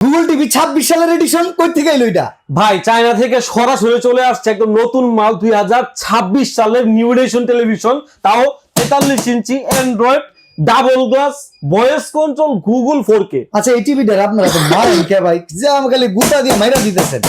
Google TV 26 সালের addition কই থেকে এলো এটা? ভাই চায়না থেকে সরাসরি চলে আসছে একদম নতুন মাল 2026 সালের নিউ এডিশন টেলিভিশন, তাও 43 inch android double glass voice control Google 4K। আচ্ছা এই টিভিটার আপনারা তো মারেন কে ভাই, যে আমাকে খালি গুতা দিয়ে মাইরা দিতেছেন।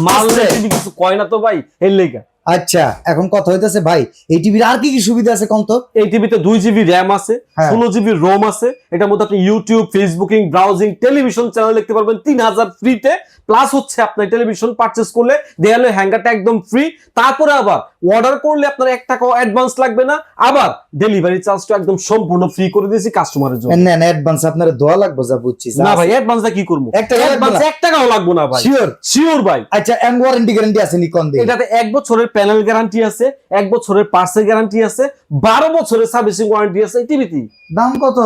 মাল টিভি কিছু কয় না তো ভাই, এর লেগা। আচ্ছা এখন কথা হইতেছে ভাই, এই টিভির আর কি কি সুবিধা আছে কোন তো? এই টিভিতে 2 GB র্যাম আছে, 16 GB রোম আছে। এটার মধ্যে আপনি YouTube, Facebooking, browsing, television channel দেখতে পারবেন 3000 ফ্রিতে। প্লাস হচ্ছে আপনার টেলিভিশন পারচেজ করলে দেয়ালে হ্যাঙ্গারটা একদম ফ্রি। তারপরে আবার অর্ডার করলে আপনার 1 টাকাও অ্যাডভান্স লাগবে না, আবার ডেলিভারি চার্জটা একদম সম্পূর্ণ ফ্রি করে দিয়েছি কাস্টমারের জন্য। না না অ্যাডভান্স আপনারা দোয়া লাগবে যা বুঝছি। না ভাই অ্যাডভান্সটা কি করব? 1 টাকাও লাগবে না ভাই। শিওর ভাই। আচ্ছা এন্ড ওয়ারেন্টি গ্যারান্টি আছে নি কোন দিন? এটাতে 1 বছরের প্যানেল গ্যারান্টি আছে, 1 বছরের পার্সেল গ্যারান্টি আছে, 12 বছরের সার্ভিসিং ওয়ারেন্টি আছে এই টিভিতে। দাম কত?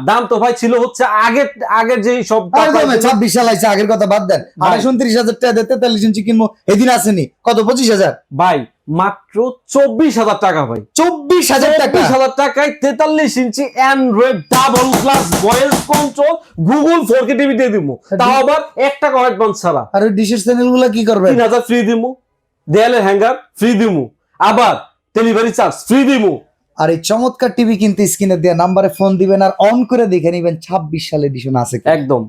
দাম তো ভাই ছিল হচ্ছে আগের যে সব 26 সাল আইছে, আগের কথা বাদ দেন। 29,30,000 টাকা দিতে 43 ইঞ্চি কিনবো, এদিন আসেনি কত? 25,000 ভাই, মাত্র 24,000 টাকা ভাই। 24,000 টাকা? 24,000 টাকায় 43 inch android double glass voice control Google 4K টিভি দিয়ে দিমু, তাও আবার 1 টাকা অ্যাডভান্স ছাড়া। আর ওই ডিশের চ্যানেলগুলো কি করবে? 3000 ফ্রি দিমু, দেয়ালে হ্যাঙ্গার ফ্রি দিমু, আবার ডেলিভারি চার্জ ফ্রি দিমু। আর এই চমৎকার টিভি কিনতে স্ক্রিনে দেওয়া নাম্বারে ফোন দিবেন আর অন করে দেখে নিবেন 26 সালের এডিশন আছে কি। একদম।